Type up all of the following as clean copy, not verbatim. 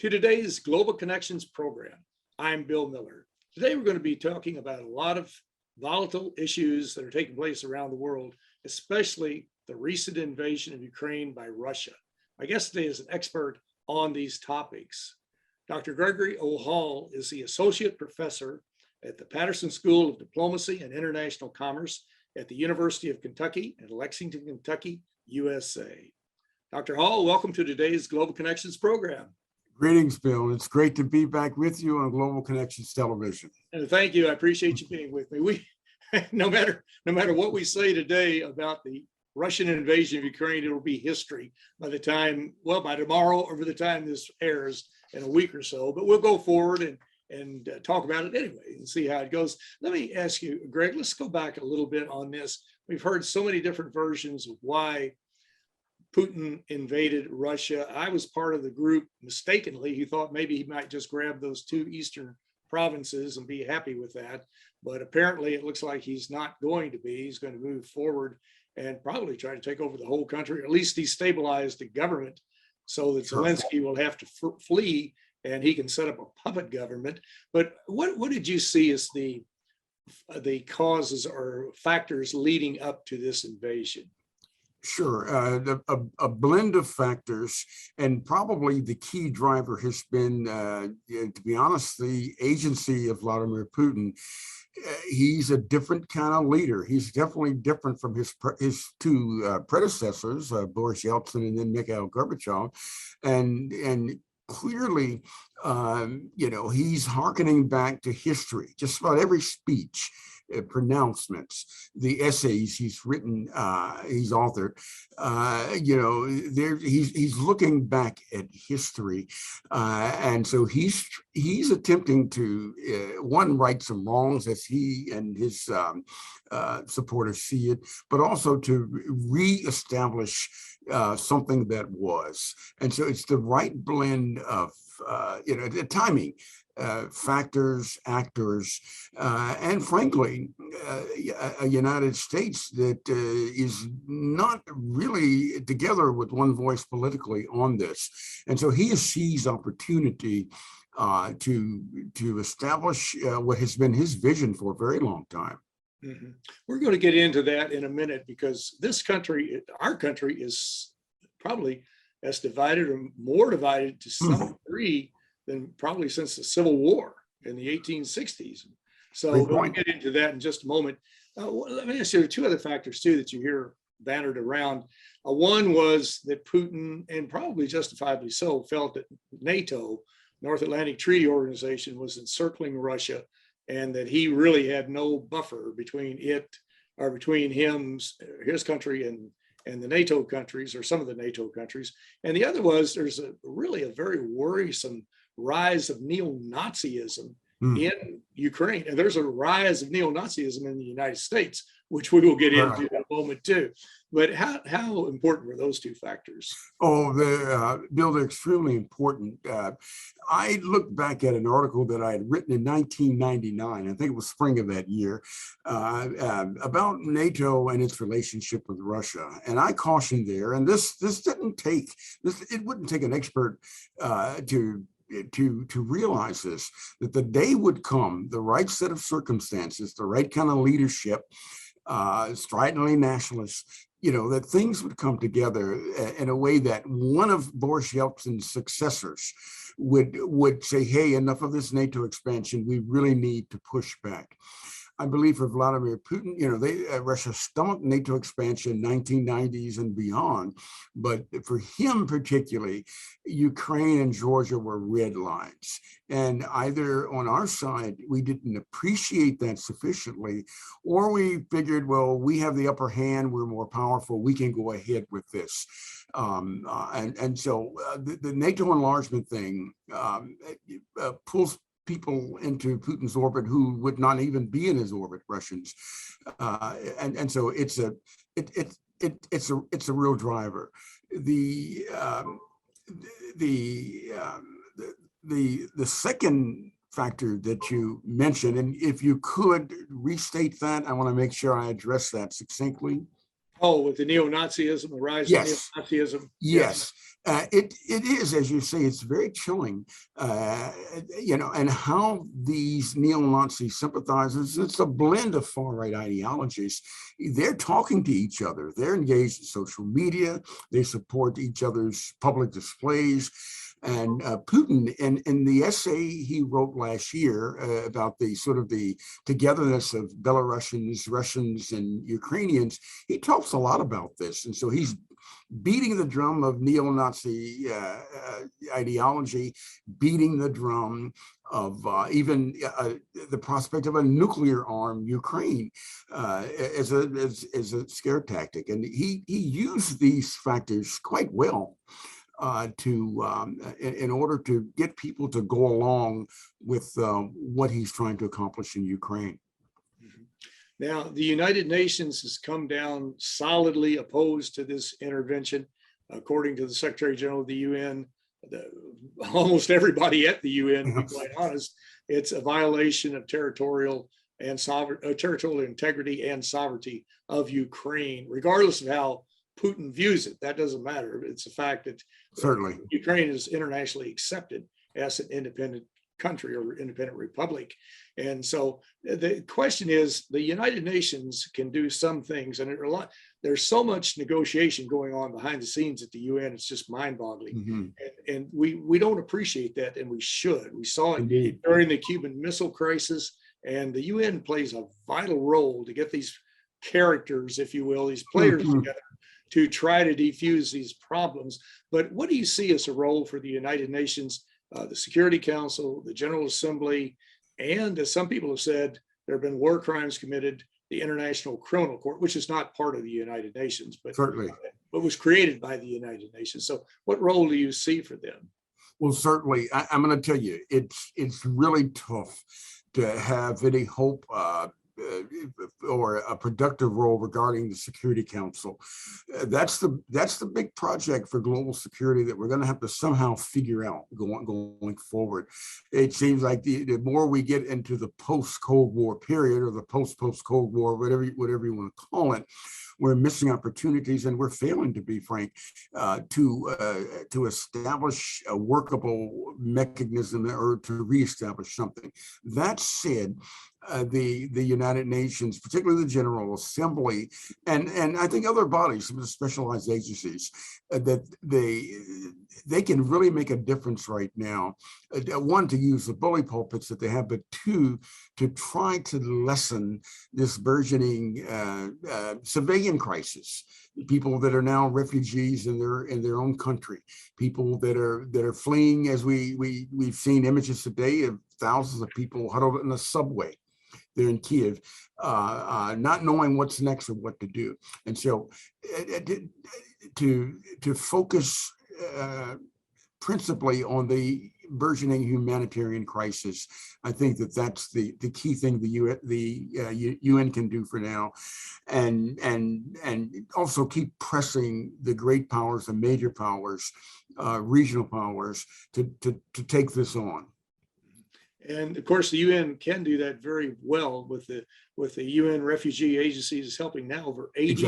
to today's Global Connections program. I'm Bill Miller. Today we're going to be talking about a lot of volatile issues that are taking place around the world, especially the recent invasion of Ukraine by Russia. My guest today is an expert on these topics. Dr. Gregory O is the Associate Professor at the Patterson School of Diplomacy and International Commerce at the University of Kentucky in Lexington, Kentucky, USA. Dr. Hall, welcome to today's Global Connections program. Greetings, Bill. It's great to be back with you on Global Connections Television. And thank you. I appreciate you being with me. We, no matter what we say today about the Russian invasion of Ukraine, it will be history by tomorrow or by the time this airs in a week or so. But we'll go forward and talk about it anyway and see how it goes. Let me ask you, Greg, let's go back a little bit on this. We've heard so many different versions of why Putin invaded Russia. I was part of the group mistakenly who thought maybe he might just grab those two eastern provinces and be happy with that. But apparently it looks like he's not going to be. He's going to move forward and probably try to take over the whole country, or at least destabilize the government so that Zelensky will have to flee and he can set up a puppet government. But what did you see as the causes or factors leading up to this invasion? Sure, a blend of factors, and probably the key driver has been, to be honest, the agency of Vladimir Putin. He's a different kind of leader. He's definitely different from his two predecessors, Boris Yeltsin and then Mikhail Gorbachev, and clearly, he's hearkening back to history. Just about every speech, pronouncements, the essays he's written, he's authored, he's looking back at history, and so he's attempting to right some wrongs as he and his supporters see it, but also to reestablish something that was. And so it's the right blend of the timing, factors, actors, and frankly, a United States that is not really together with one voice politically on this. And so he sees opportunity to establish what has been his vision for a very long time. Mm-hmm. We're going to get into that in a minute, because this country, our country, is probably as divided or more divided to some degree than probably since the Civil War in the 1860s. So we'll get into that in just a moment. Let me ask you two other factors too that you hear bannered around. One was that Putin, and probably justifiably so, felt that NATO, North Atlantic Treaty Organization, was encircling Russia, and that he really had no buffer between him, his country, and the NATO countries, or some of the NATO countries. And the other was there's really a very worrisome rise of neo-Nazism in Ukraine. And there's a rise of neo-Nazism in the United States, which we will get into in a moment too. But how important were those two factors? Oh, Bill, they're extremely important. I looked back at an article that I had written in 1999, I think it was spring of that year, about NATO and its relationship with Russia. And I cautioned there, and it wouldn't take an expert to realize this, that the day would come, the right set of circumstances, the right kind of leadership, stridently nationalist, that things would come together in a way that one of Boris Yeltsin's successors would say, hey, enough of this NATO expansion, we really need to push back. I believe for Vladimir Putin, Russia stomached NATO expansion 1990s and beyond, but for him particularly, Ukraine and Georgia were red lines. And either on our side, we didn't appreciate that sufficiently, or we figured, well, we have the upper hand, we're more powerful, we can go ahead with this. So the NATO enlargement thing pulls people into Putin's orbit who would not even be in his orbit, Russians, and so it's a real driver. The second factor that you mentioned, and if you could restate that, I want to make sure I address that succinctly. Oh, with the neo-Nazism, the rise of Yes. neo-Nazism. Yes, it is, as you say, it's very chilling, and how these neo-Nazi sympathizers, it's a blend of far-right ideologies. They're talking to each other. They're engaged in social media. They support each other's public displays. And Putin, in the essay he wrote last year about the sort of the togetherness of Belarusians, Russians, and Ukrainians, he talks a lot about this. And so he's beating the drum of neo-Nazi ideology, beating the drum of even the prospect of a nuclear armed Ukraine as a scare tactic. And he used these factors quite well in order to get people to go along with what he's trying to accomplish in Ukraine. Now, the United Nations has come down solidly opposed to this intervention. According to the Secretary General of the UN, almost everybody at the UN, to be quite honest, it's a violation of territorial integrity and sovereignty of Ukraine, regardless of how Putin views it. That doesn't matter. It's a fact that certainly Ukraine is internationally accepted as an independent country or independent republic. And so the question is, the United Nations can do some things, and there's so much negotiation going on behind the scenes at the UN. It's just mind-boggling. Mm-hmm. And we don't appreciate that, and we should. We saw it Indeed. during the Cuban Missile Crisis, and the UN plays a vital role to get these characters, if you will, these players together to try to defuse these problems. But what do you see as a role for the United Nations, the Security Council, the General Assembly, and as some people have said, there have been war crimes committed, the International Criminal Court, which is not part of the United Nations, but certainly was created by the United Nations. So what role do you see for them? Well, certainly, I'm going to tell you, it's really tough to have any hope or a productive role regarding the Security Council. That's the big project for global security that we're going to have to somehow figure out going forward. It seems like the more we get into the post-Cold War period, or the post-Cold War, whatever you want to call it, we're missing opportunities, and we're failing, to be frank, to establish a workable mechanism or to reestablish something. That said, the United Nations, particularly the General Assembly, and I think other bodies, some of the specialized agencies, that they can really make a difference right now. One, to use the bully pulpits that they have, but two, to try to lessen this burgeoning civilian crisis. People that are now refugees in their own country, people that are fleeing, as we've seen images today of thousands of people huddled in a subway there in Kiev, not knowing what's next or what to do. And so to focus principally on the burgeoning humanitarian crisis, I think that's the key thing the UN can do for now, and also keep pressing the great powers, the major powers, regional powers to take this on. And of course, the UN can do that very well with the UN refugee agencies helping now over 80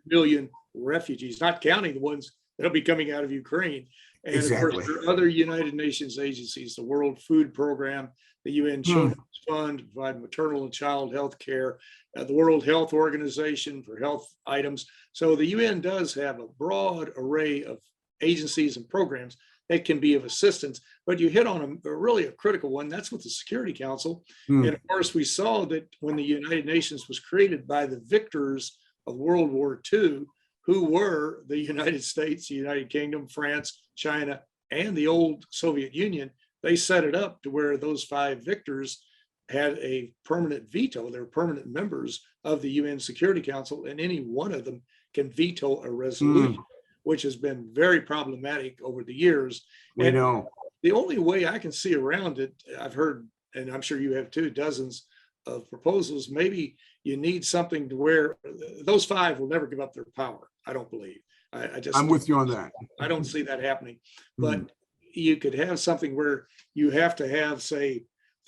million refugees, not counting the ones that'll be coming out of Ukraine. And of course, there are other United Nations agencies, the World Food Program, the UN Children's Fund to provide maternal and child health care, the World Health Organization for health items. So the UN does have a broad array of agencies and programs that can be of assistance, but you hit on a critical one. That's with the Security Council. And of course, we saw that when the United Nations was created by the victors of World War II, who were the United States, the United Kingdom, France, China, and the old Soviet Union, they set it up to where those five victors had a permanent veto. They're permanent members of the UN Security Council, and any one of them can veto a resolution, which has been very problematic over the years. We know. The only way I can see around it, I've heard, and I'm sure you have too, dozens of proposals. Maybe you need something to where those five will never give up their power. I don't believe. I'm with you on that. I don't see that happening. But you could have something where you have to have, say,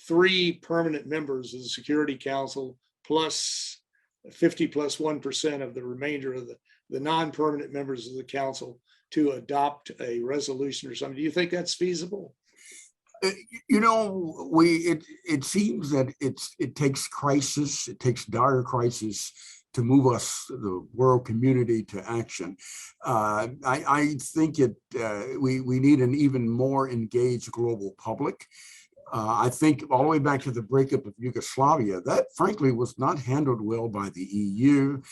3 permanent members of the Security Council plus 50 plus 1% of the remainder of the non-permanent members of the council to adopt a resolution or something. Do you think that's feasible? You know, it seems that it takes crisis, it takes dire crisis to move us, the world community, to action. I think we need an even more engaged global public. I think all the way back to the breakup of Yugoslavia, that frankly was not handled well by the EU.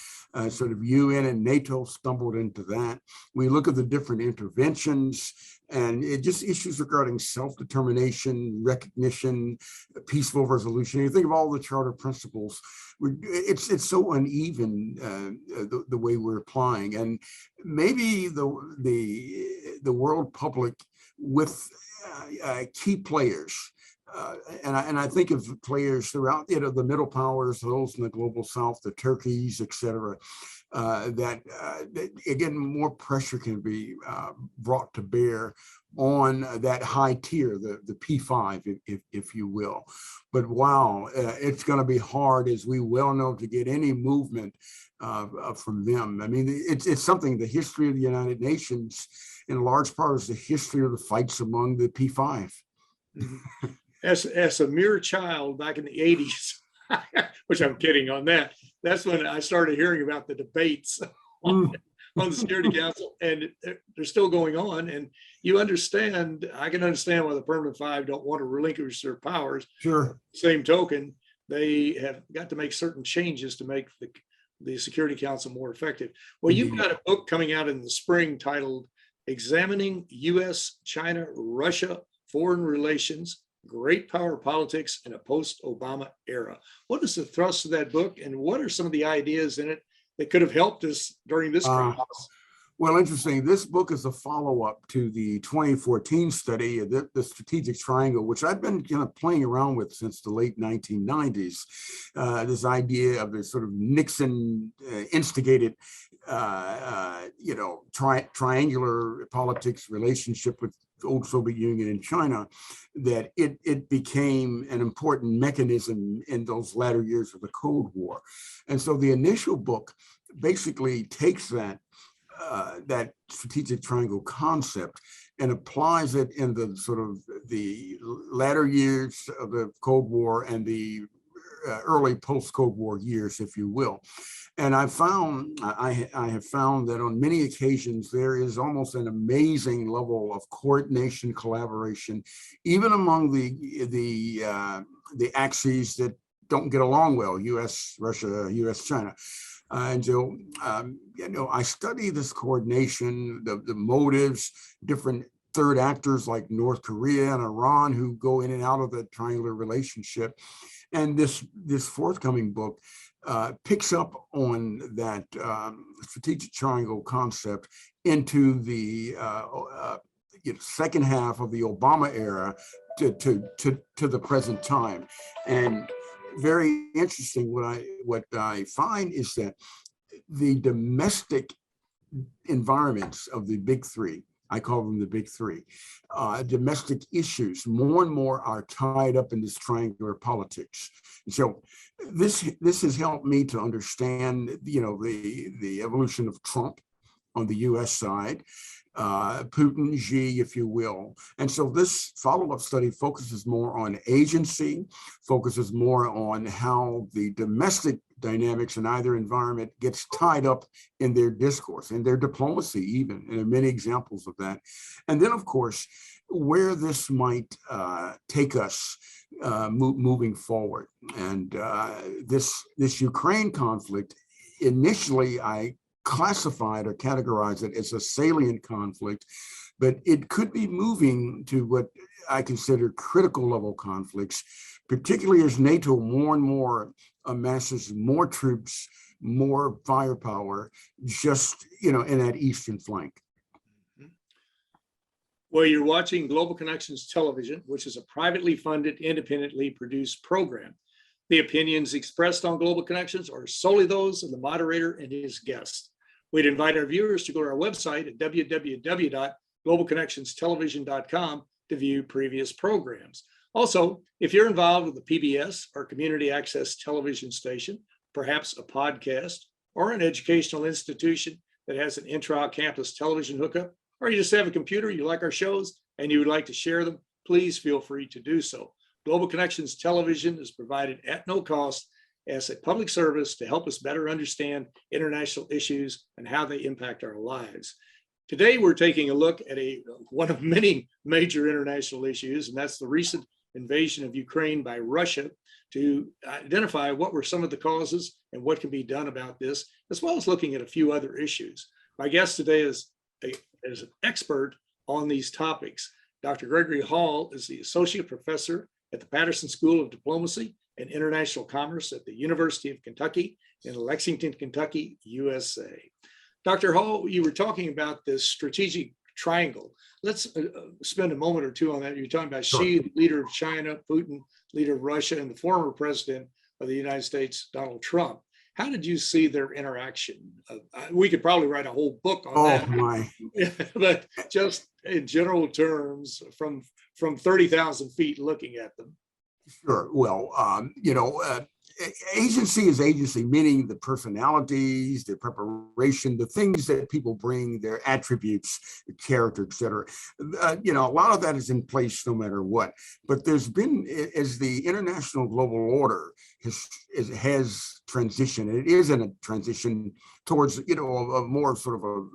Sort of UN and NATO stumbled into that. We look at the different interventions, and it just issues regarding self-determination, recognition, peaceful resolution. You think of all the charter principles. It's so uneven the way we're applying, and maybe the world public with key players. And I think of players throughout, the middle powers, those in the global south, the Turkeys, et cetera, that again, more pressure can be brought to bear on that high tier, the P5, if you will. But wow, it's going to be hard, as we well know, to get any movement from them. I mean, it's something, the history of the United Nations, in large part, is the history of the fights among the P5. Mm-hmm. As a mere child back in the 80s, which I'm kidding on that, that's when I started hearing about the debates on the Security Council, and they're still going on. And I can understand why the Permanent Five don't want to relinquish their powers. Sure. Same token, they have got to make certain changes to make the Security Council more effective. Well, you've got a book coming out in the spring titled Examining U.S., China, Russia Foreign Relations, Great Power Politics in a Post-Obama Era. What is the thrust of that book, and what are some of the ideas in it that could have helped us during this crisis? Well, interesting. This book is a follow-up to the 2014 study, the Strategic Triangle, which I've been kind of playing around with since the late 1990s. This idea of this sort of Nixon instigated, triangular politics relationship with the old Soviet Union and China, that it became an important mechanism in those latter years of the Cold War. And so the initial book basically takes that strategic triangle concept and applies it in the sort of the latter years of the Cold War and the early post-Cold War years, if you will. And I have found that on many occasions there is almost an amazing level of coordination, collaboration, even among the axes that don't get along well: U.S., Russia, U.S., China. And so, I study this coordination, the motives, different third actors like North Korea and Iran who go in and out of the triangular relationship. And this forthcoming book picks up on that strategic triangle concept into the second half of the Obama era to the present time. And very interesting, what I find is that the domestic environments of the big three, I call them the big three, domestic issues more and more are tied up in this triangular politics. And so this has helped me to understand, the evolution of Trump on the US side, Putin, Xi, if you will. And so this follow-up study focuses more on agency, focuses more on how the domestic dynamics in either environment gets tied up in their discourse, in their diplomacy even, and there are many examples of that. And then, of course, where this might take us moving forward. And this Ukraine conflict, initially I classified or categorized it as a salient conflict, but it could be moving to what I consider critical level conflicts, particularly as NATO more and more amasses more troops, more firepower, just, in that eastern flank. Well, you're watching Global Connections Television, which is a privately funded, independently produced program. The opinions expressed on Global Connections are solely those of the moderator and his guests. We'd invite our viewers to go to our website at www.globalconnectionstelevision.com to view previous programs. Also, if you're involved with the PBS or community access television station, perhaps a podcast, or an educational institution that has an intra-campus television hookup, or you just have a computer, you like our shows, and you would like to share them, please feel free to do so. Global Connections Television is provided at no cost as a public service to help us better understand international issues and how they impact our lives. Today, we're taking a look at one of many major international issues, and that's the recent invasion of Ukraine by Russia, to identify what were some of the causes and what can be done about this, as well as looking at a few other issues. My guest today is an expert on these topics. Dr. Gregory O is the Associate Professor at the Patterson School of Diplomacy and International Commerce at the University of Kentucky in Lexington, Kentucky, USA. Dr. O, you were talking about this strategic triangle. Let's spend a moment or two on that. You're talking about Xi, the leader of China, Putin, leader of Russia, and the former president of the United States, Donald Trump. How did you see their interaction? We could probably write a whole book on that. My. But just in general terms, from 30,000 feet looking at them. Sure. Well, agency is agency, meaning the personalities, their preparation, the things that people bring, their attributes, the character, et cetera. A lot of that is in place no matter what. But there's been, as the international global order has transitioned, and it is in a transition towards, a more sort of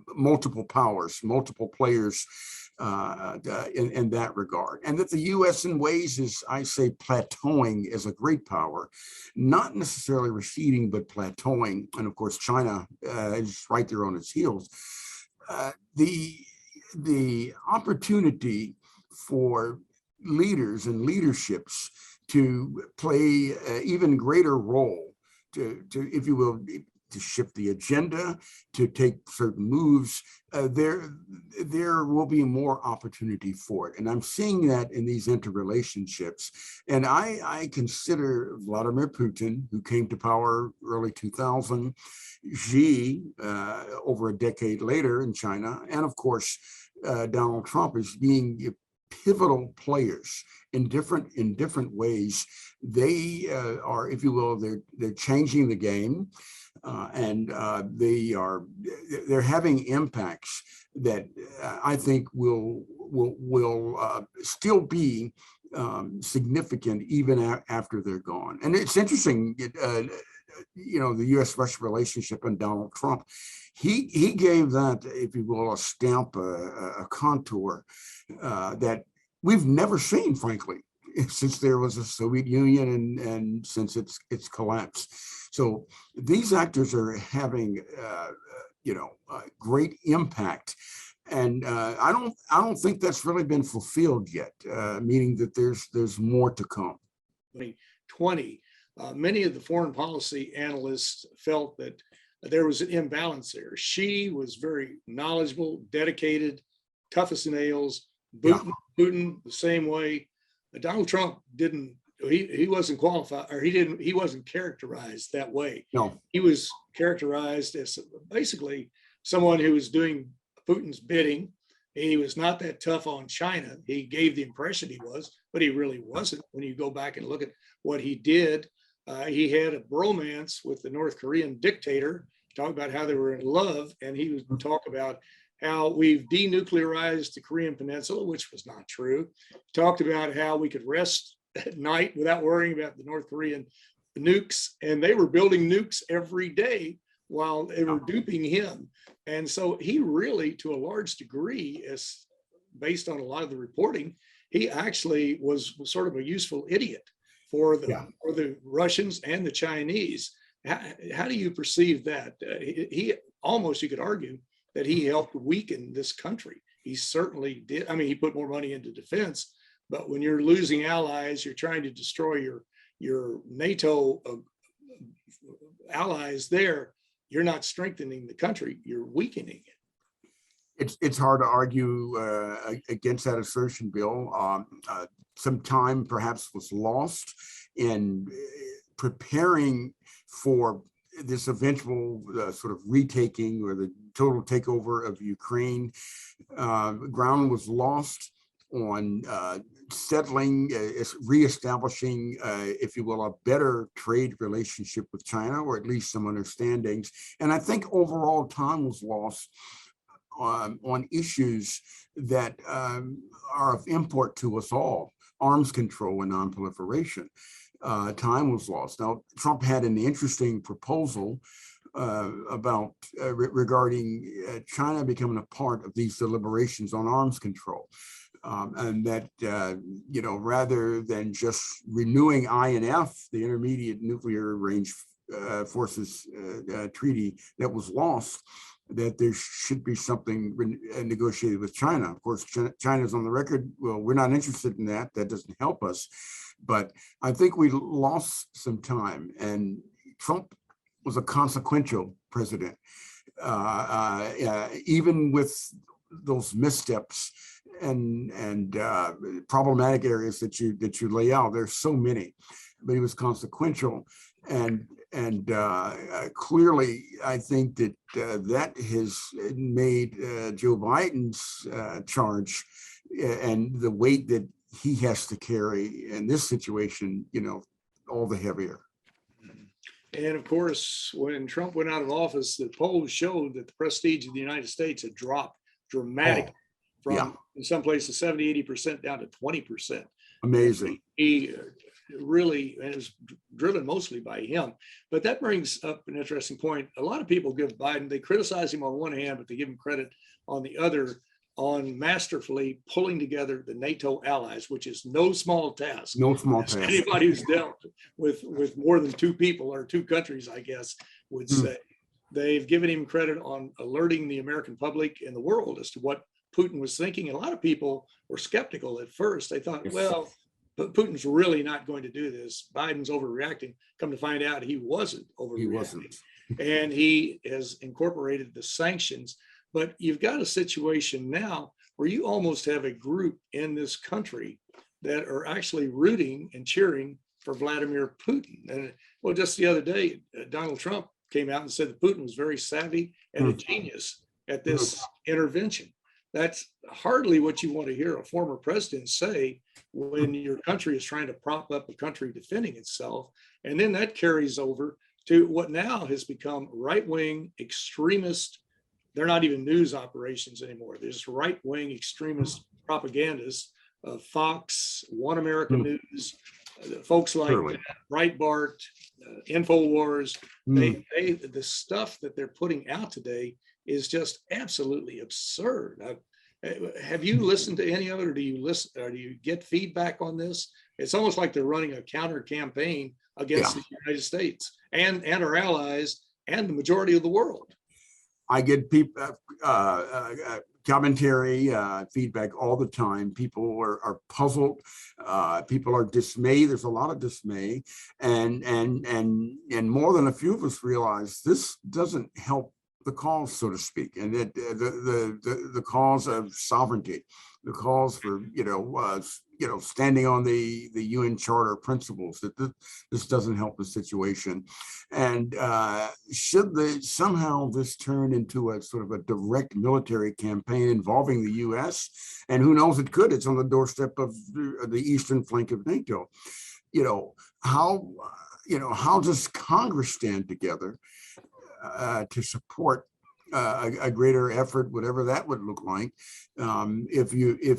multiple powers, multiple players in that regard. And that the U.S. in ways is, I say, plateauing as a great power, not necessarily receding, but plateauing. And of course, China is right there on its heels. The opportunity for leaders and leaderships to play an even greater role, to if you will, to shift the agenda, to take certain moves, there will be more opportunity for it. And I'm seeing that in these interrelationships. And I consider Vladimir Putin, who came to power early 2000, Xi over a decade later in China, and of course, Donald Trump as being pivotal players in different ways. They are, if you will, they're changing the game. And they're having impacts that I think will still be significant even after they're gone. And it's interesting, the U.S.-Russia relationship and Donald Trump, he gave that, if you will, a stamp, a contour that we've never seen, frankly, since there was a Soviet Union and since its collapse. So these actors are having, great impact, and I don't think that's really been fulfilled yet. Meaning that there's more to come. 2020, many of the foreign policy analysts felt that there was an imbalance there. Xi was very knowledgeable, dedicated, tough as nails. Putin the same way. Donald Trump didn't. He wasn't qualified, or he wasn't characterized that way. No, he was characterized as basically someone who was doing Putin's bidding. He was not that tough on China. He gave the impression he was, but he really wasn't. When you go back and look at what he did, he had a bromance with the North Korean dictator. Talk about how they were in love, and he would talk about how we've denuclearized the Korean Peninsula, which was not true. Talked about how we could rest at night without worrying about the North Korean nukes, and they were building nukes every day while they were duping him. And so he really, to a large degree, is based on a lot of the reporting, he actually was sort of a useful idiot for the Russians and the Chinese. How do you perceive that? He almost, you could argue, that he helped weaken this country. He certainly did. I mean, he put more money into defense, but when you're losing allies, you're trying to destroy your NATO allies there, you're not strengthening the country, you're weakening it. It's hard to argue against that assertion, Bill. Some time perhaps was lost in preparing for this eventual sort of retaking or the total takeover of Ukraine. Ground was lost on settling, reestablishing, if you will, a better trade relationship with China, or at least some understandings. And I think overall time was lost on issues that are of import to us all: arms control and nonproliferation. Time was lost. Now, Trump had an interesting proposal about regarding China becoming a part of these deliberations on arms control. And that, rather than just renewing INF, the Intermediate Nuclear Range Forces Treaty that was lost, that there should be something negotiated with China. Of course, China's on the record, well, we're not interested in that. That doesn't help us. But I think we lost some time, and Trump was a consequential president. Even with those missteps and problematic areas that you lay out, there's so many, but he was consequential. And clearly, I think that that has made Joe Biden's charge and the weight that he has to carry in this situation, all the heavier. And of course, when Trump went out of office, the polls showed that the prestige of the United States had dropped dramatically from in some places 70, 80% down to 20%. Amazing. He really, and it was driven mostly by him. But that brings up an interesting point. A lot of people give Biden, they criticize him on one hand, but they give him credit on the other on masterfully pulling together the NATO allies, which is no small task. No small task. Anybody who's dealt with more than two people or two countries, I guess, would say. They've given him credit on alerting the American public and the world as to what Putin was thinking. And a lot of people were skeptical at first. They thought, well, but Putin's really not going to do this. Biden's overreacting. Come to find out, he wasn't overreacting. He wasn't. And he has incorporated the sanctions. But you've got a situation now where you almost have a group in this country that are actually rooting and cheering for Vladimir Putin. And well, just the other day, Donald Trump came out and said that Putin was very savvy and a genius at this intervention. That's hardly what you want to hear a former president say when your country is trying to prop up a country defending itself. And then that carries over to what now has become right-wing extremist. They're not even news operations anymore. There's right-wing extremist propagandists of Fox, One America News, folks like Breitbart, InfoWars. The stuff that they're putting out today is just absolutely absurd. Have you listened to any of it, or do you listen, or do you get feedback on this? It's almost like they're running a counter campaign against the United States and our allies and the majority of the world. I get people commentary, feedback all the time. People are puzzled. People are dismayed. There's a lot of dismay, and more than a few of us realize this doesn't help the cause, so to speak, and that the cause of sovereignty, the cause for standing on the UN Charter principles. That this doesn't help the situation, and should somehow this turn into a sort of a direct military campaign involving the U.S., and who knows, it could. It's on the doorstep of the eastern flank of NATO. How does Congress stand together to support a greater effort, whatever that would look like, if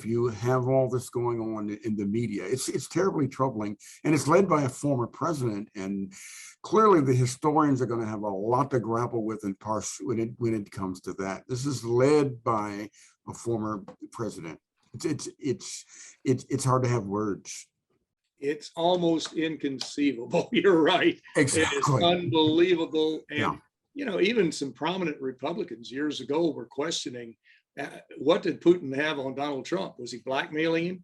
you have all this going on in the media? It's terribly troubling, and it's led by a former president, and clearly the historians are going to have a lot to grapple with and parse when it comes to that. This is led by a former president. It's hard to have words. It's almost inconceivable. You're right. Exactly. It is unbelievable. And even some prominent Republicans years ago were questioning what did Putin have on Donald Trump? Was he blackmailing him?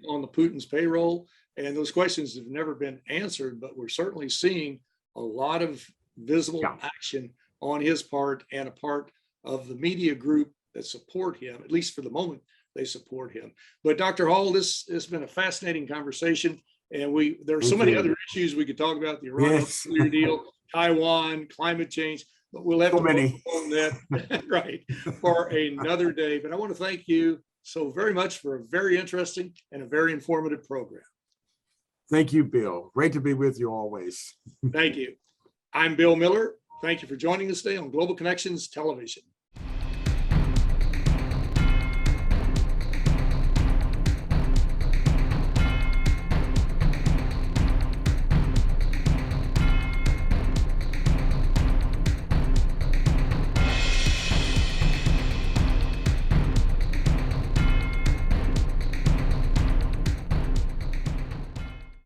On the Putin's payroll? And those questions have never been answered, but we're certainly seeing a lot of visible action on his part and a part of the media group that support him. At least for the moment, they support him. But Dr. Hall, this has been a fascinating conversation. And there are so many other issues we could talk about: the Iran nuclear deal, Taiwan, climate change, but we'll have to on that right for another day. But I want to thank you so very much for a very interesting and a very informative program. Thank you, Bill. Great to be with you always. Thank you. I'm Bill Miller. Thank you for joining us today on Global Connections Television.